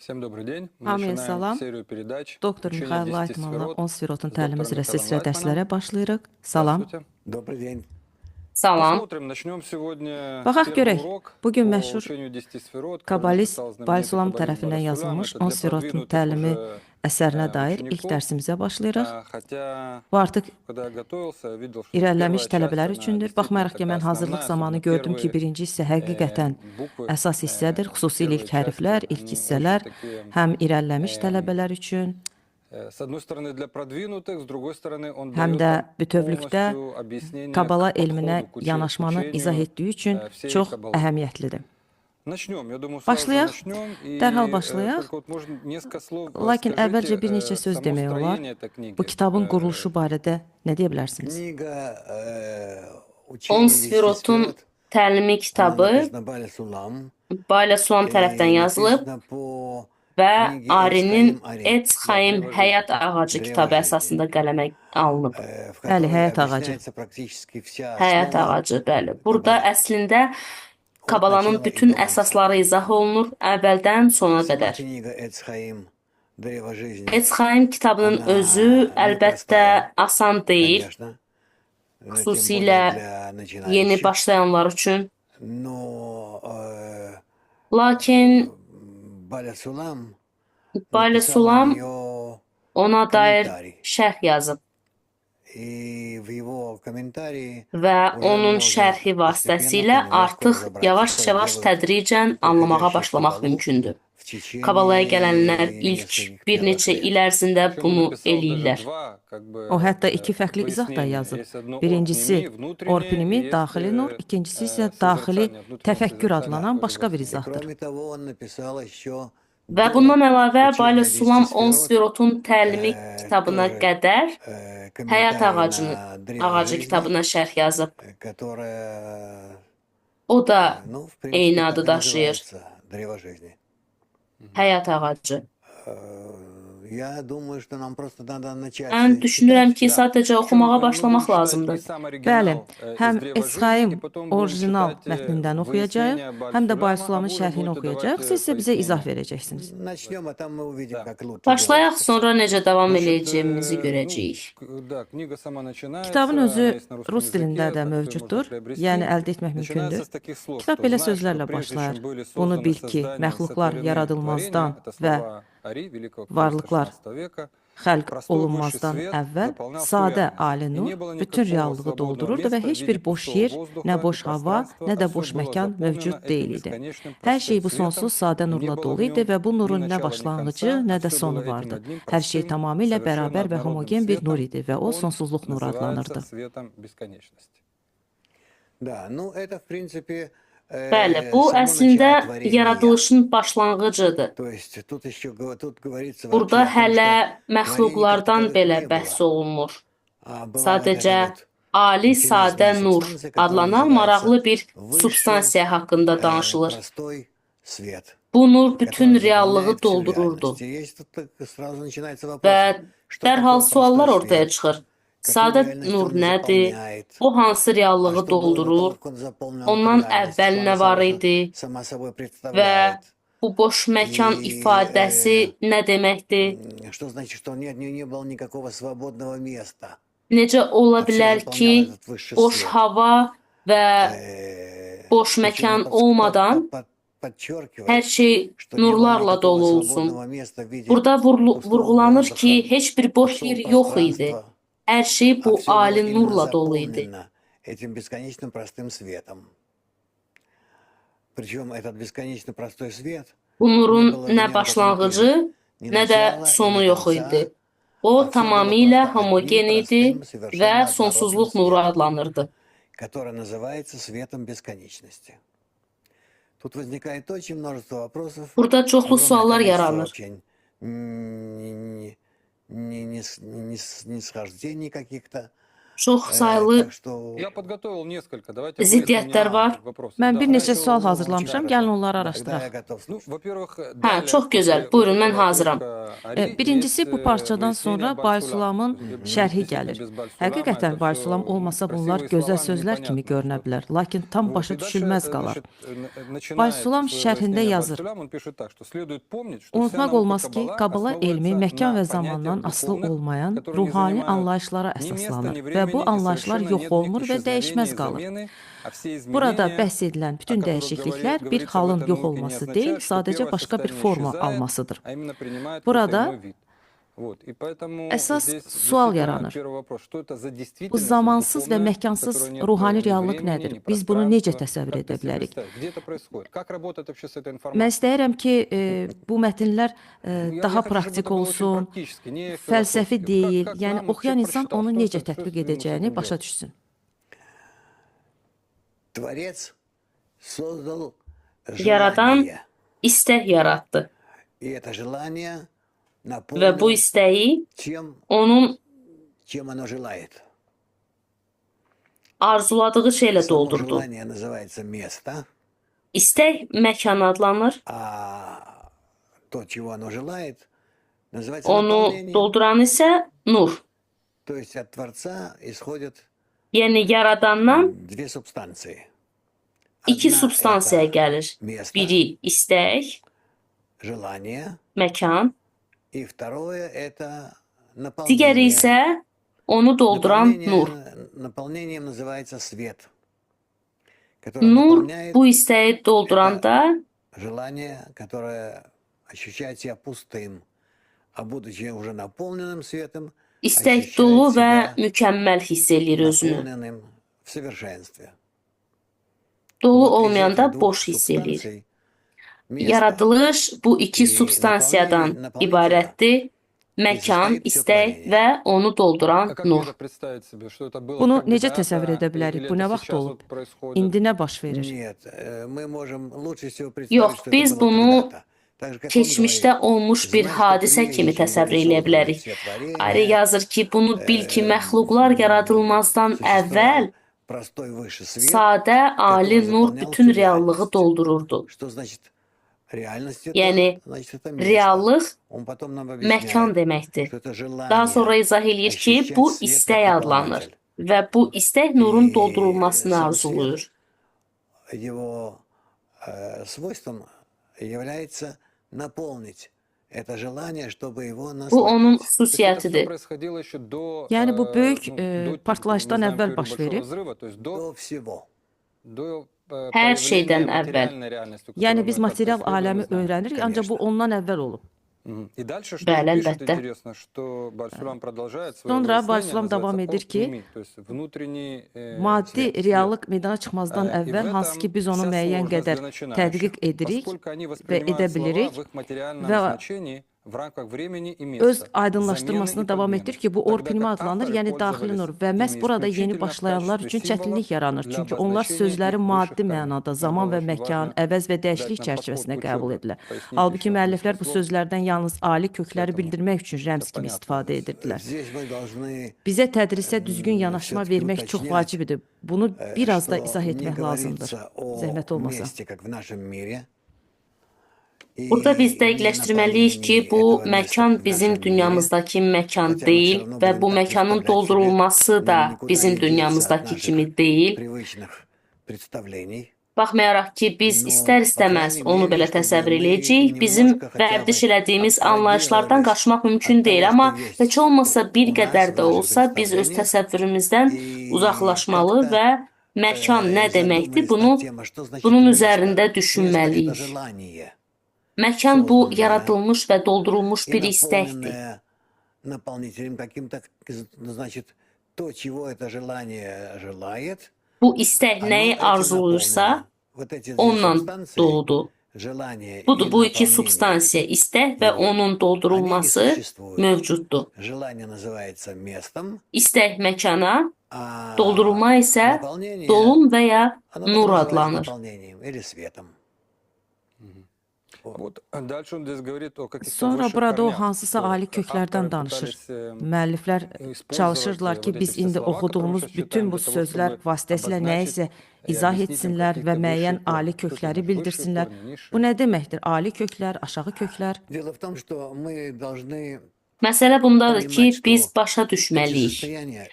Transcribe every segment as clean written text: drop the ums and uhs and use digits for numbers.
Всем добрый день. Мы Hamıya начинаем salam. серию передач Doktor «Учение Mixail 10 Laytmanla сферот» 10 sferotun с təlimi доктором üzrə Михаилом silsilə Лайтманом. dərslərə başlayırıq. Salam. Здравствуйте. Добрый день. Salam. Посмотрим, начнем сегодня Baxaq первый görək. урок Bugün по məşhur учению 10 сферот, который kabalist написал знаменитый Balsulam каббалист tərəfindən Баля Сулам. yazılmış Это 10 для sferotun продвинутых təlimi уже əsərinə dair ilk учеников. dərsimizə başlayırıq. Хотя, Bu artıq когда я готовился, видел, что irəliləmiş первая часть, tələbələr она üçündür. действительно Baxmayaraq ki, такая mən hazırlıq основная, zamanı особенно gördüm ki, первые birinci hissə həqiqətən буквы, əsas hissədir. Xüsusilə ilk первые hərflər, части, ilk они hissələr очень такие həm irəliləmiş tələbələr üçün, с одной стороны для продвинутых, с другой стороны он həm дает də нам bütövlükdə полностью объяснение Kabala к elminə подходу к yanaşmanı izah учению etdiyi üçün всей çox каббалы. əhəmiyyətlidir. Начнем, я думаю, сразу же Başlayaq. начнем. И Dərhal başlayaq. только вот можно несколько слов Lakin əvvəlcə скажите bir neçə söz само demək olar. строение этой книги. Bu kitabın quruluşu barədə nə deyə bilərsiniz? Книга 10 «Учение 10 sferotun сферот» təlimi она kitabı написана Баля Сулам Bayla Sulam tərəfdən и yazılıb написана по və книге Arinin Эцхаим Ари. Etzxaim Drevo Həyat жизни. Ağacı Drevo kitabı жизни. əsasında qələmə alınıb. В Bəli, которой həyat ağacı. объясняется практически вся Həyat основа ağacı, bəli. Burada Каббалы. əslində От Kabalanın начала и bütün до конца. əsasları izah olunur əvvəldən sona Сама qədər. книга Эцхаим «Древо жизни» Etzxaim kitabının Она özü əlbəttə непростая, asan deyil, конечно, но тем xüsusilə более для yeni начинающих. başlayanlar üçün. Но Lakin Баля Сулам Bayla написал на Sulam нее ona dair комментарий. şərh yazıb И в его комментарии və уже onun можно şərhi постепенно, vasitəsilə понемножку artıq разобраться, yavaş-yavaş что делают tədricən anlamağa приходящие в başlamaq Каббалу mümkündür. в Kabalaya gələnlər течение ilk нескольких bir первых neçə лет. il ərzində Причем он bunu написал даже eləyirlər. два, как бы, O hətta iki fərqli izah da пояснения. yazıb. Есть одно Birincisi орпними, внутреннее, orpinimi, есть daxili nur, ikincisi isə daxili созерцание, внутреннее təfəkkür созерцание adlanan тоже başqa bir во всем. И izahdır. кроме того, он написал еще Və до bundan əlavə учения Bayla 10 Sulam 10 сферот sferotun təlimi kitabına тоже qədər Həyat комментарий ağacını, на древо ağacı жизни, kitabına şərh yazıb. которое, O da ну, в eyni принципе, adı так и daşıyır. называется «Древо жизни». Həyat ağacı. Я думаю, что нам просто надо начать Mən düşünürəm ki, Да. sadəcə Причем oxumağa мы başlamaq будем читать и lazımdır. сам Bəli, оригинал həm из «Древа жизни», Esxaim и потом будем orijinal читать mətnindən oxuyacağıq, выяснения həm də Баль-Суляма, а Baysulamın вы уже şərhini будете oxuyacağıq. давать Siz isə bizə izah пояснения. verəcəksiniz. начнем, а там мы увидим, Да. как лучше Başlayaq, делать это sonra всё. necə davam Значит, eləyəcəyimizi görəcəyik. да, книга сама начинается, Kitabın она özü есть на rusском rus dilində языке, də так что её можно mövcuddur, приобрести. yəni əldə etmək Начинается mümkündür. с таких слов, Kitab что belə знаешь, что sözlərlə прежде başlayır. чем были Bunu созданы bil ki, создания и məxluqlar сотворены yaradılmazdan творения, это və слова Ари, великого varlıqlar каббалиста XVI века, xəlq простой высший olunmazdan свет əvvəl заполнял всю sadə реальность. ali И nur не было bütün никакого reallığı свободного doldururdu və места в heç виде bir boş пустого yer, воздуха nə и boş hava, пространства, nə а də все boş было məkan заполнено mövcud этим deyil idi. бесконечным Hər простым şey bu светом, sonsuz sadə не nurla было dolu в idi нем və bu ни nurun nə начала, ни başlanğıcı, конца, nə а də все sonu было этим vardı. одним Hər şey простым, tamamilə совершенно bərabər və однородным homogen bir nur светом. idi və o Он sonsuzluq nuru называется adlanırdı. светом бесконечности. Да, ну это, в принципе, Bəli, bu само əslində начало творения. yaradılışın başlanğıcıdır. То есть тут говорится Burada вообще о том, hələ что творения məxluqlardan как таковых belə не bəhs было. olunmur. А была вот Sadəcə эта вот ali интересная sadə nur субстанция, которая adlanan называется maraqlı bir высший substansiya haqqında danışılır. простой свет, Bu nur bütün который reallığı заполняет всю doldururdu. реальность. И есть тут sразу начинается вопрос, Və что dərhal такое suallar простой ortaya свет, çıxır. какую Sadə реальность nur он nədir? заполняет, O hansı а reallığı что было до doldurur? того, как он заполнял Ondan эту реальность, əvvəl что nə она var idi? сама собой Və представляет. bu boş məkan И ifadəsi nə deməkdir? что значит, что нет, не было никакого свободного места. Necə ola А всё bilər заполнял ki, этот высший boş свет. hava və boş Причем məkan он olmadan подчеркивает, hər şey что не было nurlarla никакого dolu olsun. свободного места в виде Burada пустого vurğulanır ki, воздуха, heç bir boş пустого yer yox idi. пространства, Hər şey а bu все было ali именно nurla dolu idi. заполнено этим бесконечным простым светом. Причем этот бесконечно простой свет Bu не nurun было в nə нем başlanğıcı, ни nə də начала, sonu ни yox конца, idi. а O все было tamamilə просто homogen одним idi простым, və совершенно sonsuzluq однородным nuru светом, adlanırdı. который называется светом бесконечности. Тут возникает очень множество вопросов, Burada çoxlu огромное suallar количество yaranır. вообще несхождений каких-то. Çox saylı Так что Я подготовил несколько. Давайте мы, Ziddiyyətlər если var. нет vопросов. Mən Да, bir neçə давайте. sual hazırlamışam. Gəlin onları тогда я araşdıraq. готов Ну, слушать. во-первых, Hə, далее, çox gözəl. после Buyurun, mən этого hazıram. отрывка Ари Birincisi есть, bu parçadan выяснение sonra Бальсулама. Baysulamın То есть, şərhi действительно, gəlir. без Бальсулама Həqiqətən это Baysulam всё olmasa красивые bunlar слова, gözəl но sözlər kimi непонятно görünə что-то. bilər, lakin tam Вот, başa и дальше, düşülməz qalar. начинает Baysulam свое şərhində выяснение yazır. Бальсулам, он пишет так, что следует помнить, что вся Unutmaq наука olmaz ki, Kabala elmi основывается məkan на və понятиях zamandan asılı духовных, olmayan которые не ruhani занимают anlayışlara ни места, əsaslanır ни və времени, bu и anlayışlar совершенно yox нет в них olmur və исчезновения dəyişməz и qalır. замены, а все Burada изменения, bəhs edilən о bütün которых dəyişikliklər bir говорится в halın этой yox науке, не olması означает, deyil, что sadəcə первое başqa bir состояние forma исчезает, almasıdır. а именно принимает какой-то Burada иной вид. Вот. И поэтому əsas здесь sual действительно yaranır. первый вопрос, что это за Bu действительность zamansız və духовная, məkansız которая нет ruhani ни reallıq времени, nədir? ни Biz bunu necə пространства? təsəvvür Как edə это себе bilərik? представить? Где это происходит? Как работает вообще с этой Mən информацией? istəyirəm ki, bu mətnlər Я daha хочу, чтобы praktik это было очень olsun, практически, не fəlsəfi философски. deyil, Как yəni нам oxuyan человек insan прочитал, onu что necə с tətbiq этим edəcəyini делать? başa düşsün. Творец создал Yaradan желание, istək yaratdı и это желание və bu наполнил istəyi тем, onun чем оно желает. arzuladığı şeylə Само doldurdu. желание называется место, İstək məkan adlanır. а то, чего оно желает, называется Onu наполнением. dolduran isə nur. То есть от Творца исходят Yəni yaradandan две субстанции. iki Одна substansiya это gəlir. место, Biri istək, желание, məkan, и второе это digəri наполнение. isə onu dolduran nur. Наполнением называется свет, который Nur наполняет bu istəyi dolduranda желание, которое ощущает себя пустым, а будучи уже наполненным светом, istək ощущает dolu və себя mükəmməl hiss eləyir özünü. наполненным в совершенстве. Dolu Вот из olmayanda этих двух boş hiss eləyir. субстанций место Yaradılış bu iki И substansiyadan naполнение ibarətdir. Məkan, istək və onu dolduran А как nur. мне это представить себе? Что это было Bunu когда-то, necə təsəvvür edə bilərik? или Bu nə это vaxt сейчас olub? вот происходит? İndi nə baş verir? Нет, мы можем лучше всего Yox, представить, что biz это было bunu когда-то. Так же, как он keçmişdə говорит, olmuş bir «Знай, что hadisə прежде, kimi чем təsəvvür были eləyə созданы bilərik. все творения, Ayrı yazır ki, bunu bil ki, məxluqlar yaradılmazdan əvvəl существовал простой высший свет, sadə, ali nur bütün reallığı doldururdu. что значит реальность это, Yəni, значит это место. Reallıq Он потом нам məkan объясняет, deməkdir. что это желание Daha sonra izah eləyir ki, ощущать bu свет istək как adlanır наполнитель. və bu istək nurun И doldurulmasını сам arzuluyur. Его свойством является наполнить это желание, чтобы его Bu onun насытить. То есть это всё xüsusiyyətidir. происходило еще до, Yəni bu böyük до, partlayışdan не знаю, əvvəl теории baş Большого verib. взрыва, то есть До всего. до Hər появления şeydən əvvəl. материальной реальности, которую Yəni мы biz как-то material исследуем и aləmi знаем. öyrənirik, ancaq bu Конечно. ondan əvvəl olub. Мгм. И дальше, что Bəli, он пишет, əlbəttə. интересно, что Бальсулам продолжает свое Sonra выяснение, Baysulam davam называется edir ki, «О уми», то есть внутренний Maddi свет. reallıq meydana çıxmazdan И в əvvəl, hansı этом ki biz onu вся müəyyən сложность qədər для начинающих, tədqiq edirik поскольку они və воспринимают edə слова bilirik в их материальном və значении в рамках времени и öz места, aydınlaşdırmasını замены и davam подмены. etdir ki, bu Тогда orpinma как adlanır, авторы yəni daxili пользовались nur və məhz ими burada yeni исключительно в başlayanlar качестве üçün символов çətinlik yaranır. для Çünki onlar обозначения sözləri их maddi высших mənada, качеств. zaman və Очень məkan, важно əvəz və дать dəyişiklik нам çərçivəsinə подход к qəbul учебе. edilir. Пояснить Halbuki еще müəlliflər bu несколько слов. sözlərdən yalnız ali kökləri Поэтому bildirmək üçün rəmz это kimi понятно. istifadə edirdilər. Здесь мы должны Bizə tədrisə düzgün yanaşma всё-таки vermək çox уточнять, vacibdir. Bunu biraz da что izah не etmək lazımdır. говорится о Zəhmət olmasa. месте, как в нашем мире. И Burada biz не dəqiqləşdirməliyik ki, наполнении bu этого места, məkan как в bizim нашем мире. dünyamızdakı məkan Хотя мы deyil всё равно və будем bu так məkanın представлять doldurulması себе, da никуда bizim не деться от dünyamızdakı наших kimi deyil. привычных представлений. Baxmayaraq ki, biz No, istər-istəməz по крайней onu мере, belə чтобы təsəvvür мы eləyəcəyik. Bizim немножко хотя бы vərdiş elədiyimiz abstrahiировались anlayışlardan qaçmaq mümkün от deyil, того, amma что есть heç olmasa bir у нас, qədər в də наших olsa biz öz представлениях, təsəvvürümüzdən и uzaqlaşmalı как-то, və məkan nə deməkdir, задумались bunu над тем, а что значит bunun место? üzərində Место — это düşünməliyik. желание, Məkan bu sozulmalı yaradılmış və doldurulmuş и bir istəkdir. наполненное наполнителем каким-то, значит, то, чего это желание желает, Bu istək оно nəyi этим arzuluyursa, наполнено. Вот эти две onunla субстанции, doludur. желание и Budur, bu iki наполнение, substansiya, istək və Вот. onun они не doldurulması существуют. mövcuddur. Желание называется местом, İstək məkana, а doldurulma isə наполнение, dolum və ya оно nur называется adlanır. наполнением или светом. Вот дальше он здесь говорит о каких-то Sonra высших burada o корнях, hansısa что ali köklərdən авторы danışır. пытались Müəlliflər использовать çalışırlar ki, вот biz эти все indi слова, которые мы oxuduğumuz сейчас bütün читаем, bu для того, sözlər чтобы vasitəsilə обозначить nəyisə и izah объяснить им etsinlər və какие-то müəyyən высшие ali корни. Что это kökləri значит высшие bildirsinlər. корни, низшие? Bu nə deməkdir? Ali köklər, aşağı köklər. Дело в том, что мы должны Məsələ bundadır ki, понимать, biz что başa эти düşməliyik. состояния,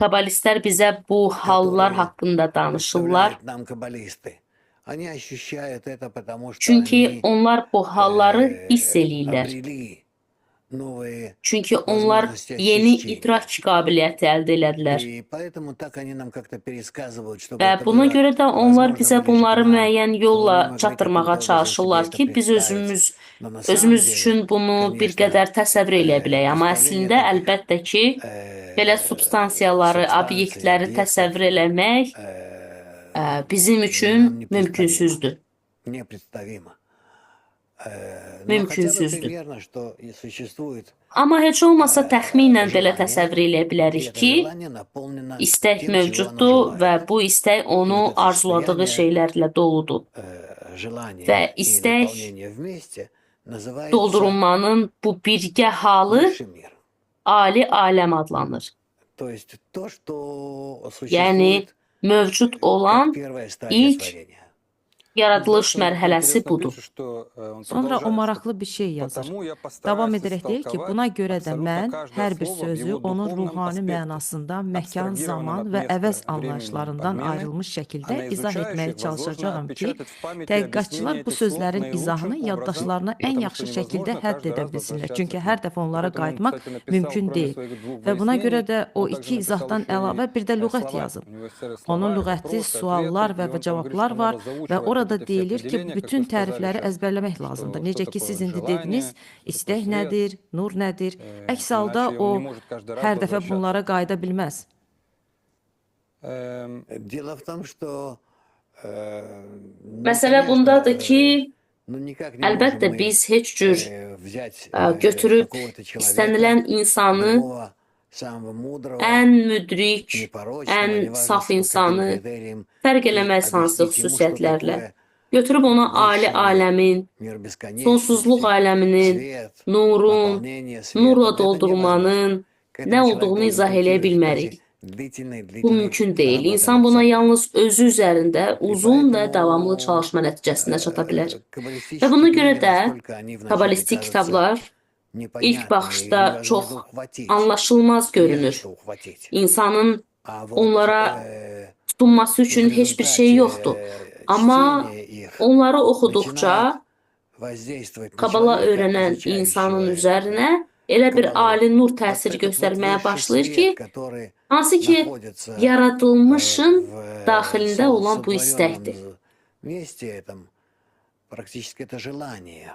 Kabalistlər bizə bu hallar которые haqqında danışırlar. представляют нам каббалисты, они ощущают это, потому что Çünki они onlar bu halları hiss eləyirlər. обрели новые Çünki onlar возможности yeni ощущения. idrak qabiliyyəti əldə elədilər. И поэтому так они нам как-то пересказывают, чтобы Və это buna было görə də onlar возможно bizə ближе bunları к нам, müəyyən чтобы мы yolla могли çatdırmağa каким-то образом çalışırlar себе это ki, biz представить. Но на самом özümüz деле, üçün bunu bir конечно, qədər təsəvvür eləyə bilək. Amma представление əslində таких, əlbəttə ki, belə substansiyaları, substansiya, obyektləri obyektlər, təsəvvür eləmək bizim üçün нам непредставимо. mümkünsüzdür. Непредставимо. Но хотя бы Mümkünsüzdür. примерно, что и существует Amma heç olmasa təxminən belə təsəvvür eləyə и bilərik это ki, желание наполнено istək тем, чего оно mövcuddur və желает. bu istək onu Вот это arzuladığı состояние, şeylərlə doludur. Желание Və и istək наполнение вместе называется doldurulmanın bu birgə halı высший мир. ali aləm adlanır. То есть то, что Yəni существует mövcud как olan первая стадия ilk творения. yaradılış Дальше он mərhələsi интересно budur. пишет, что он Sonra o продолжает, что maraqlı bir şey yazır. потому я Davam постараюсь edərək deyir ki, истолковать buna görə də абсолютно mən каждое hər bir слово в sözü его onun духовном ruhani аспекте, mənasında məkan, абстрагированном zaman от və места əvəz временной anlayışlarından подмены, ayrılmış а şəkildə на izah etməyə изучающих возложено çalışacağam ki, отпечатать в памяти tədqiqatçılar объяснение bu этих слов sözlərin наилучшим izahını образом, yaddaşlarına ən потому yaxşı что şəkildə невозможно hədd каждый edə раз bilsinlər. возвращаться Çünki к hər ним. dəfə onlara Поэтому он, qayıtmaq кстати, написал, mümkün кроме deyil. своих двух Və buna görə выяснений, də o он iki также написал izahdan еще и əlavə bir də lüğət словарь. yazıb. У него есть целый Onun словарь, lüğəti, вопросы, suallar ответы, və и он там cavablar говорит, что var надо və заучивать вот orada эти все deyilir ki, определения, как bütün вы сказали tərifləri сейчас, əzbərləmək что lazımdır. что Necə ki, такое siz indi желание, dediniz, что istək такое свет, nədir, nur nədir? Əks halda иначе он не o может каждый раз hər dəfə возвращаться. bunlara qayıda bilməz. Дело в том, что ну, Məsələ конечно, bundadır ki, ну, никак не əlbəttə можем мы biz heç cür взять götürüb какого-то istənilən человека, insanı другого самого мудрого, ən müdrik, непорочного, ən неважно saf по каким insanı критериям, fərq и eləməz hansı объяснить ему, что xüsusiyyətlərlə. такое Götürüb ona ali высший мир, aləmin, мир бесконечности, sonsuzluq aləminin, свет, nurun, наполнение светом. nurla Это doldurmanın невозможно. К nə этому человек olduğunu должен izah прийти eləyə в результате bilmərik. длительной Bu mümkün deyil. работы İnsan над buna собой. yalnız özü üzərində И uzun və поэтому davamlı çalışma nəticəsində çata bilər. Və каббалистические buna görə книги, də насколько они вначале kabbalistik кажутся kitablar ilk непонятными, baxışda невозможно çox ухватить, anlaşılmaz не за görünür. что ухватить. İnsanın А вот onlara э, tutunması в üçün heç bir şey результате yoxdur. Amma чтения их onları oxuduqca начинает воздействовать на Kabala человека, öyrənən изучающего insanın это. üzərinə elə bir Kabalı. ali nur Вот təsiri этот вот göstərməyə высший başlayır свет, ki, который hansı ki находится yaradılmışın в daxilində olan bu сотворенном istəkdir. месте этом, практически это желание.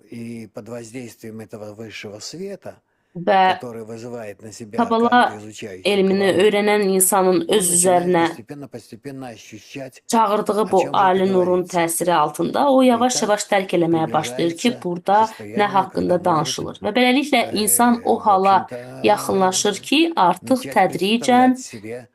И под воздействием этого высшего света, Və который вызывает на себя Kabala каждый изучающий elmini Кабалу, öyrənən insanın он öz начинает üzərinə постепенно ощущать, çağırdığı bu O çəm ali burada nurun говорится. təsiri altında o yavaş-yavaş dərk eləməyə başlayır ki, приближается burada nə состояние, haqqında когда может, danışılır. Və beləliklə insan o в hala общем-то, yaxınlaşır ki, artıq начать tədricən представлять себе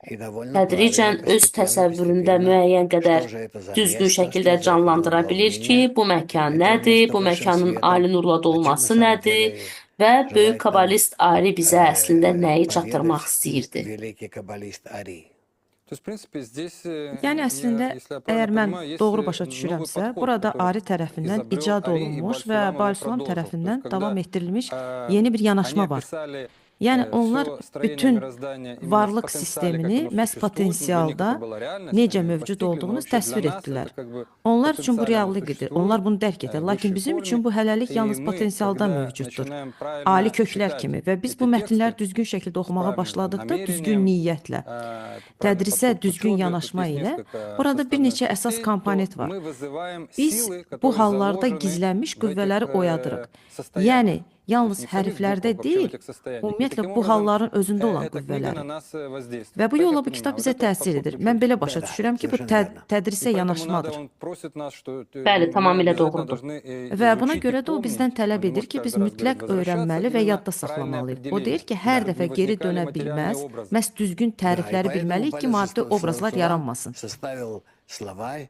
и довольно tədricən правильно, öz təsəvvüründə постепенно, müəyyən qədər что же это за düzgün место, şəkildə что же это за canlandıra bilir ki, наполнение. bu məkan Это nədir, место bu высшим məkanın светом, ali nurla о чем на dolması самом nədir деле və желает böyük нам kabalist Ari bizə əslində nəyi çatdırmaq поведать istəyirdi. великий каббалист Ари. То есть, в принципе, здесь, Yəni əslində, если я əgər правильно mən понимаю, есть doğru başa новый düşürəmsə, подход, burada который Ari tərəfindən изобрел icad Ари, и olunmuş və Бальсулам его Balsulam продолжил. То есть, tərəfindən когда, davam etdirilmiş э, yeni bir они yanaşma var. описали Yəni всё onlar строение bütün мироздания именно в varlıq потенциале, sistemini как оно məhz существует, potensialda для них это была реальность, necə они mövcud постигли, но olduğunu вообще для təsvir нас etdilər. это как бы Onlar üçün bu потенциально оно reallıqdır. существует, Onlar bunu dərk edir. в Lakin высшей bizim форме, üçün bu hələlik и yalnız мы, potensialda когда mövcuddur. начинаем правильно Ali köklər читать kimi və biz эти bu mətnləri тексты, düzgün şəkildə oxumağa правильным başladıqda намерением, düzgün niyyətlə, правильный tədrisə подход к düzgün учёбе, тут yanaşma есть ilə несколько burada bir neçə составных əsas частей, komponent то var. мы vызываем Biz силы, bu которые hallarda заложены gizlənmiş в qüvvələri этих oyadırıq. состояниях. Yəni, То есть yalnız не в самих hərflərdə буквах, вообще в deyil, этих состояниях. И ümumiyyətlə таким bu образом, halların özündə olan эта книга на qüvvələri. нас воздействует. Və bu Так я yolla bu понимаю, kitab вот bizə это təsir подход edir. к Mən учёбе. belə başa Да, düşürəm ki, bu совершенно верно. tədrisə И поэтому yanaşmadır. он просит нас, что Bəli, мы tamamilə обязательно doğrudur. должны Və buna изучить и görə də o bizdən помнить. tələb Он не edir может ki, biz каждый раз mütləq говорить, öyrənməli və возвращаться, yadda именно правильное saxlamalıyıq. O определение. deyir ki, hər Да, dəfə не geri возникали dönə материальные bilməz, образы. məhz düzgün Да, и tərifləri поэтому bilməliyik ki, Палес maddi obrazlar Сулам yaranmasın. составил словарь,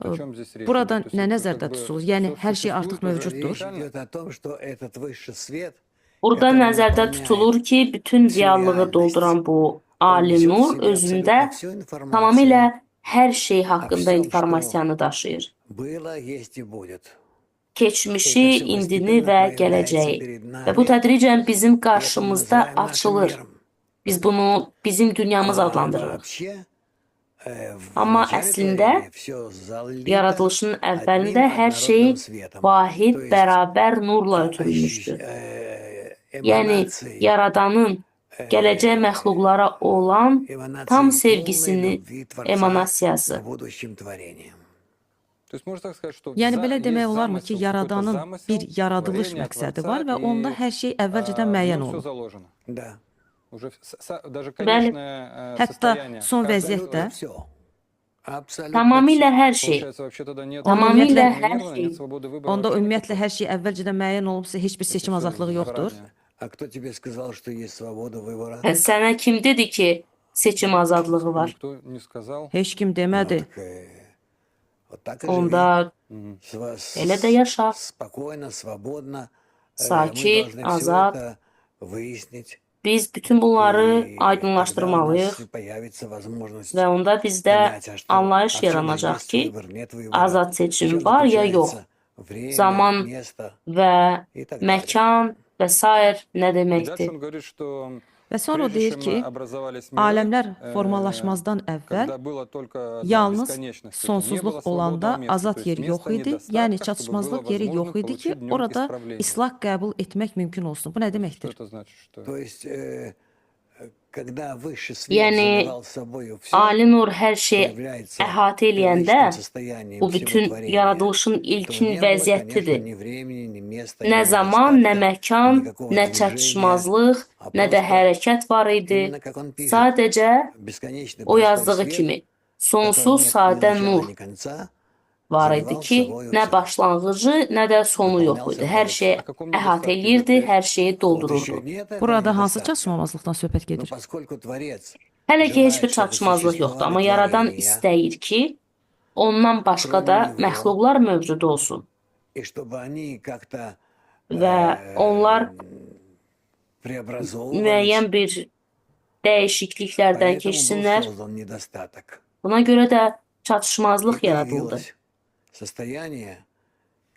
О чем здесь речь Burada идет? То есть nə это nəzərdə как бы tutursunuz? Yəni всё hər şey существует artıq уже mövcuddur. Речь изначально? идет о том, что этот высший свет Burada который nəzərdə наполняет tutulur ki, bütün всю reallığı реальность. dolduran bu Он Ali несет в Nur себе özündə абсолютно всю информацию tamamilə hər şey о haqqında всем, что informasiyanı daşıyır. было, есть и будет. Keçmişi, Это всё indini постепенно və проявляется gələcəyi. перед Və bu нами, tədricən bizim и это мы qarşımızda называем нашим açılır. миром. Biz bunu bizim dünyamız А adlandırırıq. вообще, в Amma начале əslində творения всё залито yaradılışın одним əvvəlində hər şey однородным светом. vahid, То есть, bərabər nurla ötürülmüşdür. Yəni, эманации, Yaradanın gələcək məxluqlara olan эманации tam полной sevgisini, любви Творца emanasiyası. к будущим творениям. То есть можно так сказать, что Yəni за- belə есть demək olarmı ki, замысел, какой-то Yaradanın замысел, bir yaradılış творения məqsədi Творца, var və и, onda hər şey əvvəlcədən в müəyyən нем всё olunub. заложено. Да. Уже даже Bəli. конечное Hətta состояние. son каждого vəziyyətdə Абсолютно всё. Абсолютно Tamamilə всё. hər şey. Получается, вообще тогда нет Tamamilə свободы hər выбора, şey. нет свободы выбора onda вообще ümumiyyətlə никакой. hər şey əvvəlcədən müəyyən olubsa, heç bir seçim Всё azadlığı yoxdur. заранее. А кто тебе сказал, что есть свобода выбора? Sənə kim dedi ki, seçim azadlığı var? Никто не сказал. Heç kim Ну, demədi. так, вот так и живи. Onda elə də yaşa. Спокойно, свободно. Мы Sakit, должны всё azad. это выяснить. Biz bütün bunları И тогда у aydınlaşdırmalıyıq нас появится возможность və onda bizdə понять, а что- anlayış а в чём yaranacaq есть ki, выбор, нет выбора, azad в seçim чём var ya yox, заключается время, zaman место və и так далее. məkan və s. nə И дальше deməkdir? он говорит, что Və sonra o прежде deyir чем ki, образовались миры, aləmlər formalaşmazdan əvvəl когда было только yalnız бесконечности, не было sonsuzluq свободного olanda места, azad то есть yeri места yox idi. недостатка, Yəni чтобы çatışmazlıq было yeri yox возможно idi ki, получить в нем orada исправление. islah qəbul etmək mümkün olsun. Bu nə Что deməkdir? это значит? Что То есть, когда высший свет Yəni, заливал собою всё, Ali Nur hər şey появляется əhatə первичным eləyəndə состоянием bu всего bütün творения, yaradılışın то ilkin не было, конечно, vəziyyətidir. ни времени, ни места, Nə ни zaman, nə недостатка, məkan, никакого nə движения, çatışmazlıq, а nə də просто hərəkət var idi. именно как он пишет, Sadəcə бесконечный o простой yazdığı свет, kimi в котором sonsuz нет ни sadə начала, nur ни конца, var idi заливал ki, собою nə всё. başlanğıcı, nə də sonu yox idi. Hər şey О каком əhatə недостатке eləyirdi, идет речь? hər şeyi Вот doldururdu. еще нет этого Burada hansı недостатка. çatışmamazlıqdan söhbət Но gedir? поскольку Творец Hələ ki heç bir желает, чтобы çatışmazlıq yoxdur, amma существовали Yaradan творения, istəyir ki, ondan başqa da məxluqlar mövcud olsun и чтобы они как-то və onlar преобразовывались, müəyyən bir dəyişikliklərdən поэтому был keçsinlər. создан недостаток. Buna görə də И çatışmazlıq yaradıldı. появилось состояние,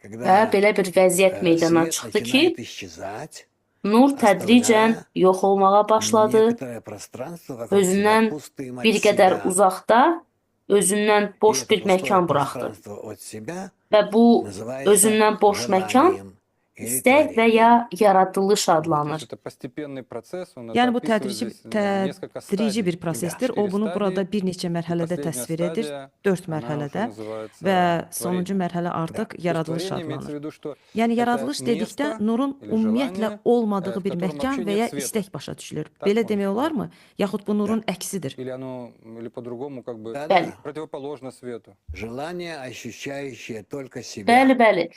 Və когда belə bir vəziyyət meydana свет çıxdı начинает ki, исчезать, nur tədricən yox olmağa başladı, некоторое пространство вокруг себя özündən пустым от bir qədər себя. uzaqda özündən И boş это bir пустое məkan buraxdı. пространство от себя Və bu называется özündən boş məkan желанием или istək və творением. ya yaradılış То adlanır. есть это постепенный процесс, он это Yəni bu описывает tədrici, здесь, nесколько tədrici стадий. bir prosesdir. O Четыре bunu стадии. burada bir neçə mərhələdə Последняя təsvir edir. стадия, 4 она mərhələdə уже называется və творение. sonuncu mərhələ artıq То есть yaradılış творение имеется в adlanır. виду, что Yəni это yaradılış dedikdə место nurun или ümumiyyətlə желание, olmadığı в bir котором məkan вообще və нет ya света. istək başa düşülür. Так Belə можно demək сказать. olarmı? Yaxud bu nurun əksidir. Или оно, или по-другому, как бы Да-да. противоположно свету. Желание, ощущающее только себя. Bəli, bəli.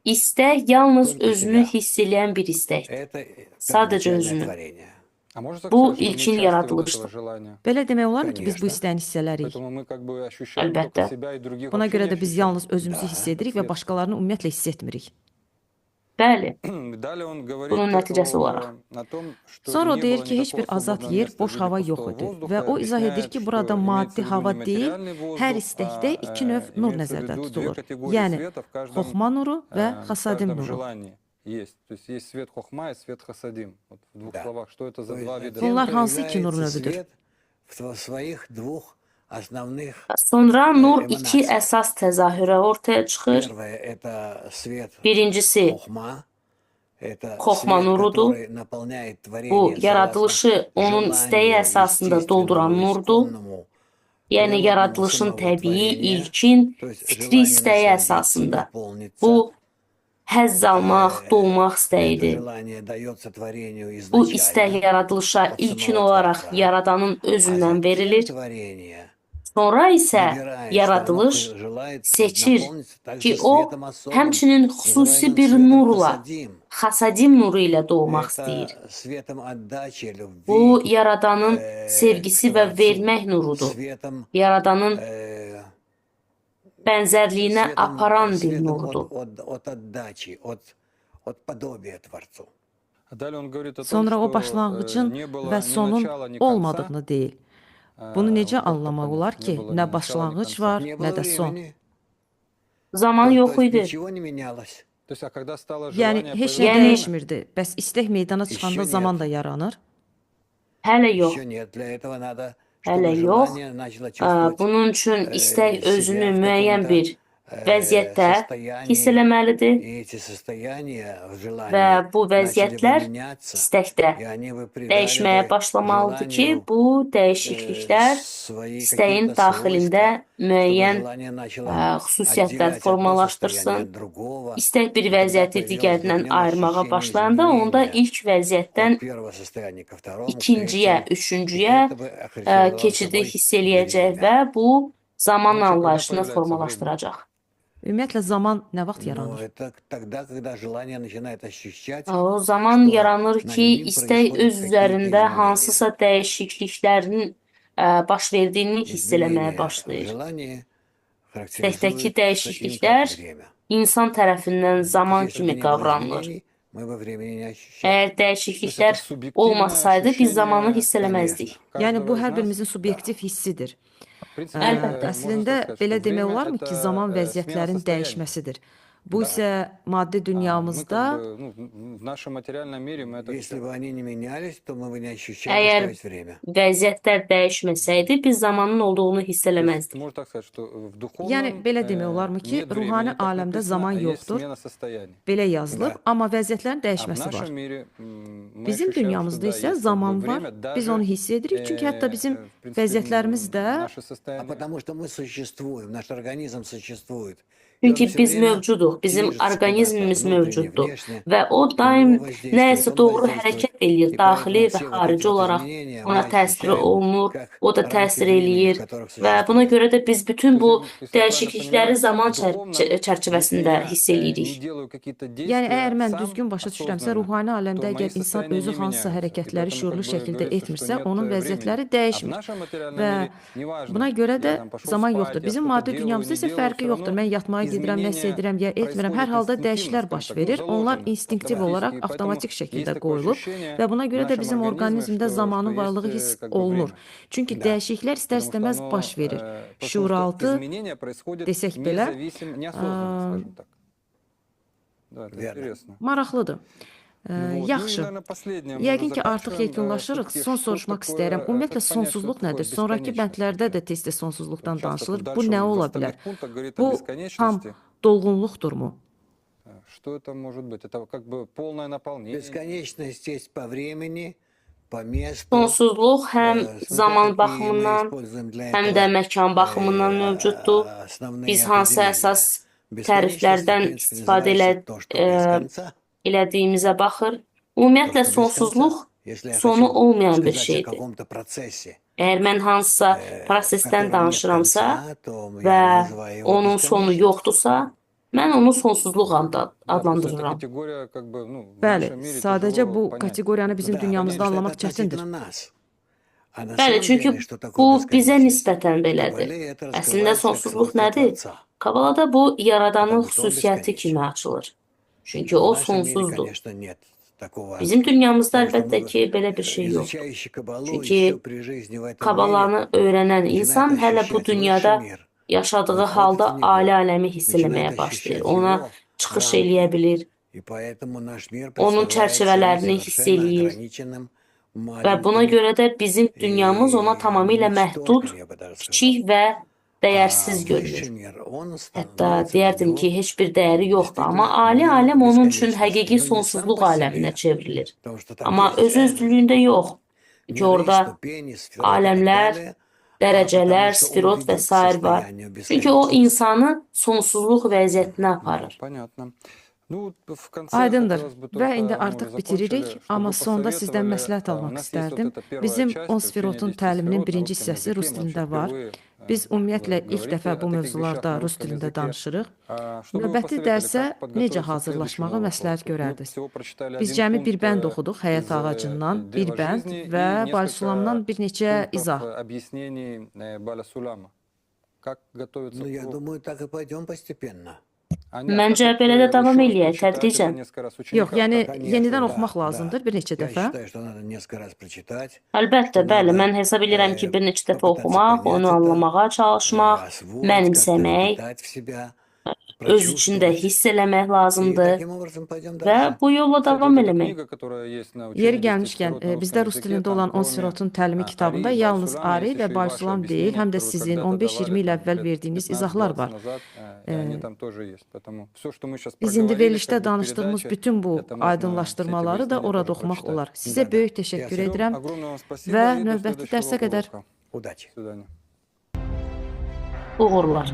İstək yalnız Только özünü себя. hiss edən bir istəkdir. Это Sadəcə первоначальное özünü. творение. А можно так Bu сказать, что мы ilkin части вот yaradılışdır. этого желания? Belə demək olarmı ki, biz bu Конечно. istəyin hissələriyik. Поэтому мы как бы ощущаем Əlbəttə. только себя и других Buna вообще görə не də biz ощущаем. yalnız özümüzü Da, hiss edirik və başqalarını ümumiyyətlə hiss etmirik. Bəli. Далее он говорит Bunun nəticəsi olaraq. о том, что Sonra o не deyir было ki, heç bir никакого azad свободного yer, места в boş виде hava пустого yox idi воздуха, və o izah объясняет, edir ki, что burada имеется maddi в виду hava не deyil, материальный воздух, hər istəkdə iki növ nur имеется в nəzərdə виду две tutulur. категории Yəni, света в каждом, xoxma nuru və в xasadim каждом nuru. желании есть. То есть есть свет хохма и свет хасадим. Вот в двух Да. словах, что это за То есть два вида? затем Bunlar hansı iki nur появляется növüdür? свет в своих двух основных. Sonra nur Emanasiya. iki əsas təzahürə ortaya çıxır. Первое – это свет Birincisi, хохма. Это Хохма свет, nurudur. который наполняет творение Bu согласно yaradılışı onun желанию istəyi əsasında dolduran естественному, nurdur. исконному, Yəni природному yaradılışın самого təbii, творения. ilkin, То есть fitri желание istəyi насладиться, əsasında. наполниться. Bu həzz almaq, dolmaq Это istəyidir. желание дается творению Bu istək изначально. yaradılışa Od ilkin samого olaraq Tvorца. Yaradanın А özündən затем verilir. творение Sonra isə выбирает, что оно yaradılış желает seçir наполниться также ki o светом особым, həmçinin xüsusi называемым bir светом nurla, хасадим. xasadim nuru ilə doğmaq istəyir. Это светом отдачи, любви, Bu Yaradanın sevgisi və Tvorцу, vermək nurudur. светом, Yaradanın bənzərliyinə светом, aparan bir светом nurdur. от отдачи, от подобия Творцу. Далее он говорит о том, Sonra o что başlanğıcın не было və ни sonun начала, ни конца. olmadığını deyil. Bunu necə Вот как это anlamaq понять? olar Не ki, было ни nə начала, ни başlanğıc конца. var, Не nə было də son. времени. Zaman То yox есть idi. ничего не менялось. То есть, а когда стало Yəni желание, heç nə появилось Yəni- dəyişmirdi. Bəs istək meydana çıxanda Еще zaman нет. da yaranır. Hələ yox. Еще нет. Для этого надо, Hələ чтобы yox. желание начало чувствовать Bunun üçün istək себя özünü в müəyyən каком-то, bir vəziyyətdə hiss состоянии. eləməlidir И эти состояния в və желании bu начали бы vəziyyətlər меняться, istəkdə и они бы придали dəyişməyə бы başlamalıdır ki, желанию bu dəyişikliklər свои istəyin какие-то daxilində свойства, чтобы müəyyən желание начало xüsusiyyətlər отделять одно formalaşdırsın. состояние от другого. İstək bir И тогда vəziyyəti появилось digərindən в нем ayırmağa ощущение başlayanda, onda изменения ilk vəziyyətdən от первого состояния ко второму, к ikinciyə, третьему. И üçüncüyə это бы охарактеризовало keçidi собой hiss eləyəcək время. və bu zaman Значит, когда anlayışını появляется formalaşdıracaq. Ümumiyyətlə zaman nə vaxt Но yaranır? это тогда, когда желание начинает ощущать, O zaman что yaranır над ki, ним istək происходят öz какие-то üzərində изменения. hansısa dəyişikliklərin baş verdiyini hiss eləməyə Изменения в başlayır. желании İstəkdəki характеризуются им dəyişikliklər как время. insan tərəfindən zaman Если бы kimi не было qavranılır. изменений, мы бы времени не ощущали. Əgər То есть это dəyişikliklər субъективное olmasaydı biz zamanı ощущение hiss eləməzdik. Yəni bu каждого из hər нас. birimizin subyektiv hissidir. В принципе, Əlbəttə. Əslində можно сказать, belə что demək время olarmı ki, это, zaman смена vəziyyətlərin состояния. dəyişməsidir. Bu Да. isə maddi Мы как dünyamızda бы, ну, в нашем материальном мире мы это Если всё- бы они не менялись, то мы бы не ощущали, Əgər что есть время. vəziyyətlər dəyişməsəydi, biz zamanın olduğunu hiss То есть eləməzdik. можно так сказать, что в духовном yəni belə demək olarmı ki, нет времени, ruhani как aləmdə написано, zaman а есть yoxdur. смена состояний. Belə yazılıb, Да. amma vəziyyətlərin А в dəyişməsi var. нашем мире мы Bizim ощущаем, что dünyamızda да, isə есть как бы zaman var. время, Biz даже, onu hiss edirik. Çünki hətta bizim в принципе, vəziyyətlərimiz də наше А состояние. потому что мы существуем, наш организм sуществует. И он Çünki всё biz время mövcuduq, bizim движется orqanizmimiz куда-то, внутренне, mövcuddur внешне. və o daim На него воздействует, nəyəsə он doğru воздействует. hərəkət eləyir, И daxili поэтому və все вот xarici эти вот olaraq изменения ona мы təsir ощущаем olunur, как o da рамки təsir времени, в eləyir которых və buna существуем. görə də biz bütün bu То есть, если я правильно dəyişiklikləri понимаю, zaman в духовном, çərçivəsində если я, hiss не eləyirik. делаю какие-то Yəni действия əgər mən сам düzgün başa düşürəmsə, осознанно, ruhani aləmdə то əgər мои insan состояния özü не hansısa меняются. И hərəkətləri поэтому şuurlu как бы şəkildə говорится, что etmirsə, нет onun времени. vəziyyətləri А в dəyişmir. нашем материальном Və мире неважно, buna görə də я там пошел zaman спать, yoxdur. я Bizim что-то maddi делаю, dünyamızda не isə делаю, fərqi всё yoxdur. равно Mən yatmağa gedirəm, nəsə изменения edirəm, ya etmirəm. Hər происходят halda инстинктивно, dəyişikliklər скажем baş так, verir. Onlar заложены instinktiv автоматически. olaraq И поэтому avtomatik есть şəkildə такое qoyulub ощущение və buna в görə də нашем bizim организме, orqanizmdə что zamanın есть varlığı hiss как бы olunur. время. Çünki Да. dəyişikliklər Потому что istər-istəməz оно, baş verir. потому что Şuuraltı изменения происходят desək belə, неосознанно, скажем так. Да, это Верно. интересно. maraqlıdır. Вот. Ну и, Yaxşı. наверное, последнее, мы Yəqin уже ki, artıq заканчиваем. yekunlaşırıq. Все-таки Son что soruşmaq такое, istəyirəm. Ümumiyyətlə, как понять, что sonsuzluq такое nədir? Sonrakı бесконечность bəndlərdə вообще? də tez-tez sonsuzluqdan Часто danışılır. тут Bu дальше nə в ola остальных bilər? пунктах говорит о Bu tam бесконечности. dolğunluqdurmu? Что это может быть? Это как бы полное наполнение. Бесконечность есть по времени, по месту. Sonsuzluq həm Смотря zaman какие мы baxımından, используем для həm этого də məkan baxımından mövcuddur. основные Biz hansı определения. əsas Бесконечность, в təriflərdən принципе, istifadə называется то, что без конца. elədiyimizə baxır. То, Ümumiyyətlə, что без конца. sonsuzluq Если я sonu хочу olmayan bir сказать о şeydir. каком-то процессе, Əgər mən hansısa в prosesdən котором нет danışıramsa конца, то və я называю его onun sonu бесконечностью. yoxdursa, mən onu sonsuzluq Да, просто эта adlandırıram. категория как бы, ну, в Bəli, нашем мире sadəcə тяжело bu понять. kateqoriyanı bizim Да, dünyamızda потому что anlamaq это çətindir. относительно нас. А на Bəli, самом çünki деле, что такое bu bizə бесконечность? nisbətən В belədir. Кабале это Əslində раскрывается как sonsuzluq свойство nədir? Творца. Kabalada bu yaradanın Потому что он xüsusiyyəti бесконечен. kimi açılır. Çünki В o нашем мире, sonsuzdur. конечно, нет такого. Bizim dünyamızda Потому что əlbəttə мы, ki, belə bir şey yoxdur. изучающий Кабалу Çünki еще при жизни в этом мире, Kabalanı öyrənən начинает insan hələ bu ощущать dünyada высший мир, yaşadığı выходит halda в него, ali aləmi hiss начинает eləməyə başlayır. ощущать Ona его çıxış рамки. eləyə bilir И поэтому наш мир onun представляется ему çərçivələrini hiss совершенно eləyir ограниченным, və buna маленьким görə də bizim dünyamız ona и tamamilə məhdud, ничтожным, я бы даже сказал. kiçik və А dəyərsiz высший görünür. мир, он Hətta становится для deyərdim него ki, heç bir dəyəri yoxdur, amma действительно ali миром aləm onun üçün бесконечности. həqiqi Но не сам sonsuzluq по aləminə себе, çevrilir. потому что там Amma есть öz özlüyündə yox. Çünki миры, orada ступени, сферот и так aləmlər, далее, dərəcələr, потому что он spirot və ведет к sair var. состоянию Çünki o бесконечности. insanı sonsuzluq vəziyyətinə Да, aparır. понятно. Ну, вот в конце Aydındır. хотелось бы Və только, indi мы уже artıq закончили, bitiririk, чтобы amma вы sonda sizdən посоветовали. məsləhət У almaq нас есть вот istərdim. эта первая Bizim часть, 10 изучение sferotun 10 təliminin сферот на birinci русском hissəsi языке. rus Мы dilində вообще var. впервые Biz ümumiyyətlə вы ilk говорите dəfə bu о таких mövzularda вещах на rus русском dilində языке. danışırıq. Что бы вы Növbəti посоветовали, dərsə как подготовиться necə к hazırlaşmağı следующему məsləhət вопросу? Мы görərdiniz? всего прочитали Biz один cəmi пункт bir bənd oxuduq həyat из ağacından, bir Дева bənd жизни və и Balsulamdan несколько bir neçə пунктов izah. объяснений Баля Сулама. Как готовиться Ну, я к... думаю, так и пойдем постепенно. Məncə belə də davam eləyək tədricən. Yox, yəni Конечно, yenidən да, oxumaq lazımdır bir neçə Я dəfə. считаю, что надо несколько раз прочитать, Əlbəttə, bəli, mən hesab edirəm ki, bir neçə dəfə oxumaq, onu anlamağa çalışmaq, освоить, как-то mənimsəmək, впитать в себя, öz içində прочувствовать. hiss eləmək И lazımdır таким образом пойдем və дальше. bu yolla davam eləmək. Yeri gəlmişkən, bizdə rus dilində olan 10 sirotun təlimi kitabında yalnız Ari və Barsulam deyil, həm də sizin 15-20 il əvvəl verdiyiniz izahlar var. Biz indi verilişdə danışdığımız bütün bu aydınlaşdırmaları da orada oxumaq olar. Sizə böyük təşəkkür edirəm və növbəti dərsə qədər Удачи. Uğurlar.